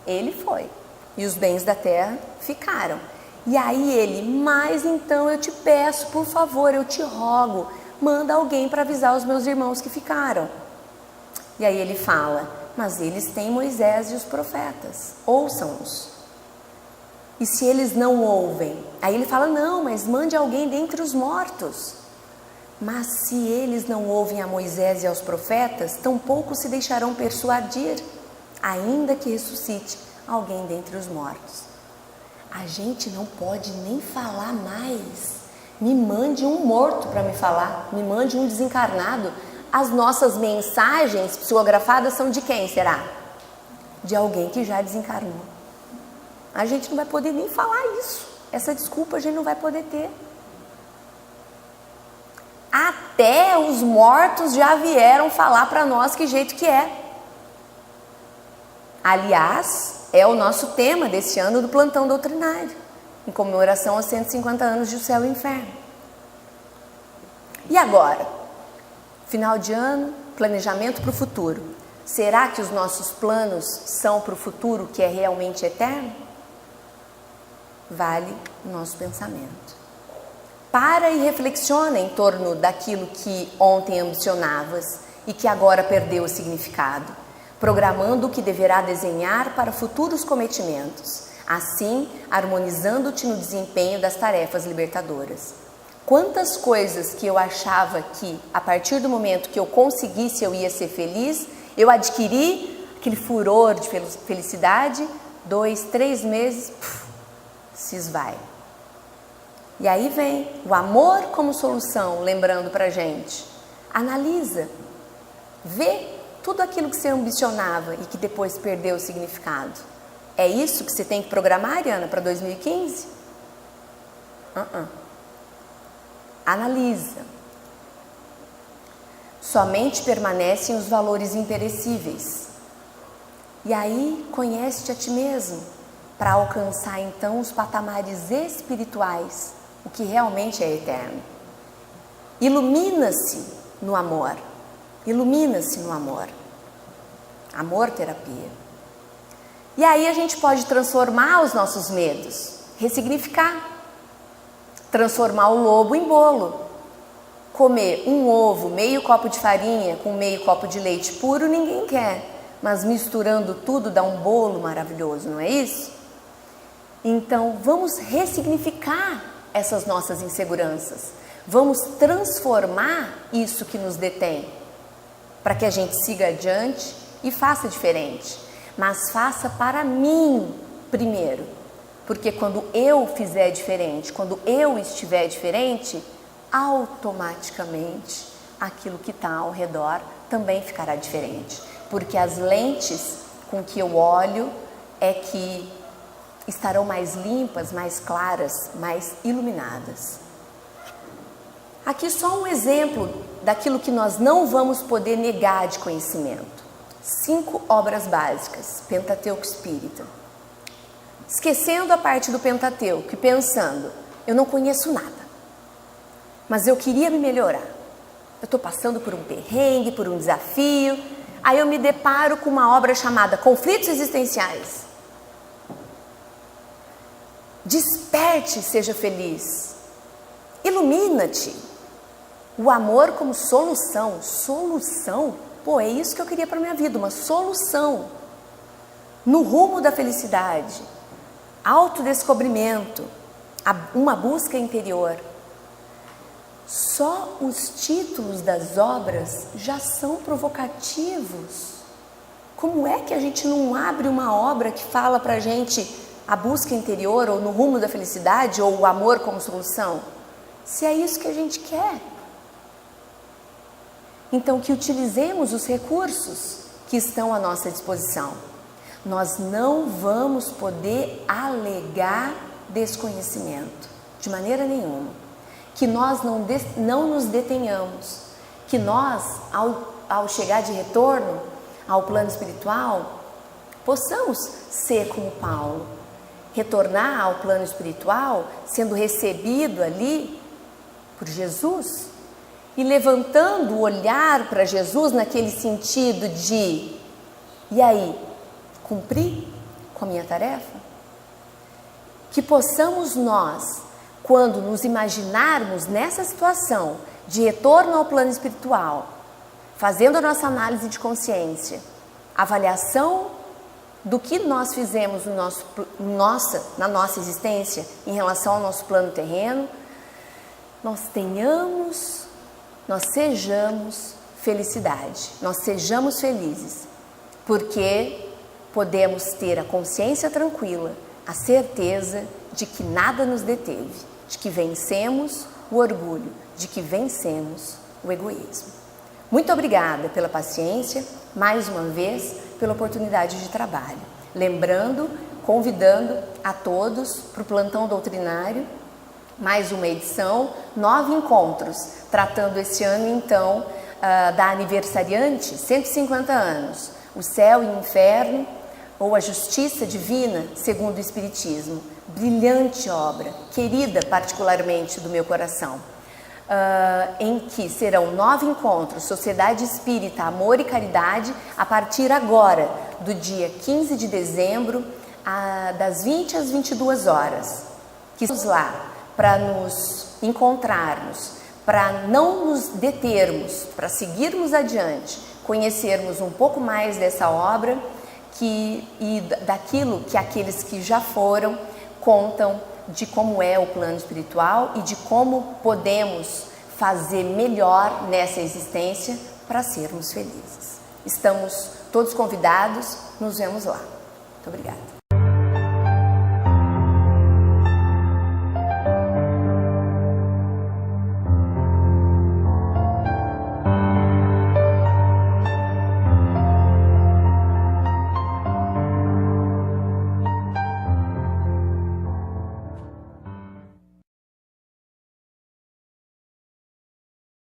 B: Ele foi. E os bens da terra ficaram. E aí ele, mas então eu te peço, por favor, eu te rogo, manda alguém para avisar os meus irmãos que ficaram. E aí ele fala, mas eles têm Moisés e os profetas, ouçam-os. E se eles não ouvem? Aí ele fala, não, mas mande alguém dentre os mortos. Mas se eles não ouvem a Moisés e aos profetas, tampouco se deixarão persuadir, ainda que ressuscite alguém dentre os mortos. A gente não pode nem falar mais. Me mande um morto para me falar, me mande um desencarnado. As nossas mensagens psicografadas são de quem será? De alguém que já desencarnou. A gente não vai poder nem falar isso. Essa desculpa a gente não vai poder ter. Até os mortos já vieram falar para nós que jeito que é. Aliás, é o nosso tema deste ano do plantão doutrinário, em comemoração aos 150 anos de O Céu e o Inferno. E agora? Final de ano, planejamento para o futuro. Será que os nossos planos são para o futuro que é realmente eterno? Vale o nosso pensamento. Para e reflexiona em torno daquilo que ontem ambicionavas e que agora perdeu o significado, programando o que deverá desenhar para futuros cometimentos, assim harmonizando-te no desempenho das tarefas libertadoras. Quantas coisas que eu achava que, a partir do momento que eu conseguisse, eu ia ser feliz, eu adquiri aquele furor de felicidade, 2, 3 meses, se esvai. E aí vem o amor como solução, lembrando pra gente. Analisa, vê tudo aquilo que você ambicionava e que depois perdeu o significado. É isso que você tem que programar, Ariana, para 2015? Analisa. Somente permanecem os valores imperecíveis. E aí, conhece-te a ti mesmo, para alcançar então os patamares espirituais, o que realmente é eterno. Ilumina-se no amor. Ilumina-se no amor. Amor terapia. E aí a gente pode transformar os nossos medos, ressignificar. Transformar o lobo em bolo. Comer um ovo, meio copo de farinha com meio copo de leite puro, ninguém quer. Mas misturando tudo dá um bolo maravilhoso, não é isso? Então vamos ressignificar essas nossas inseguranças. Vamos transformar isso que nos detém. Para que a gente siga adiante e faça diferente. Mas faça para mim primeiro. Porque quando eu fizer diferente, quando eu estiver diferente, automaticamente aquilo que está ao redor também ficará diferente. Porque as lentes com que eu olho é que estarão mais limpas, mais claras, mais iluminadas. Aqui só um exemplo daquilo que nós não vamos poder negar de conhecimento. 5 obras básicas, Pentateuco Espírita. Esquecendo a parte do Pentateuco e pensando, eu não conheço nada, mas eu queria me melhorar. Eu estou passando por um perrengue, por um desafio, aí eu me deparo com uma obra chamada Conflitos Existenciais. Desperte, seja feliz. Ilumina-te. O amor como solução. Solução? Pô, é isso que eu queria para minha vida, uma solução. No rumo da felicidade. Autodescobrimento, uma busca interior. Só os títulos das obras já são provocativos. Como é que a gente não abre uma obra que fala pra gente a busca interior, ou no rumo da felicidade, ou o amor como solução? Se é isso que a gente quer. Então que utilizemos os recursos que estão à nossa disposição. Nós não vamos poder alegar desconhecimento, de maneira nenhuma. Que nós não nos detenhamos, que nós, ao chegar de retorno ao plano espiritual, possamos ser como Paulo, retornar ao plano espiritual, sendo recebido ali por Jesus, e levantando o olhar para Jesus naquele sentido de, e aí? Cumprir com a minha tarefa? Que possamos nós, quando nos imaginarmos nessa situação de retorno ao plano espiritual, fazendo a nossa análise de consciência, avaliação do que nós fizemos na nossa existência em relação ao nosso plano terreno, nós sejamos felicidade, nós sejamos felizes, porque podemos ter a consciência tranquila, a certeza de que nada nos deteve, de que vencemos o orgulho, de que vencemos o egoísmo. Muito obrigada pela paciência, mais uma vez, pela oportunidade de trabalho. Lembrando, convidando a todos para o Plantão Doutrinário, mais uma edição, 9 encontros, tratando esse ano então da aniversariante, 150 anos, o céu e o inferno, ou a justiça divina segundo o Espiritismo. Brilhante obra, querida particularmente do meu coração, em que serão 9 encontros, Sociedade Espírita, Amor e Caridade, a partir agora, do dia 15 de dezembro, das 20 às 22 horas. Que estamos lá para nos encontrarmos, para não nos determos, para seguirmos adiante, conhecermos um pouco mais dessa obra e daquilo que aqueles que já foram contam de como é o plano espiritual e de como podemos fazer melhor nessa existência para sermos felizes. Estamos todos convidados, nos vemos lá. Muito obrigada.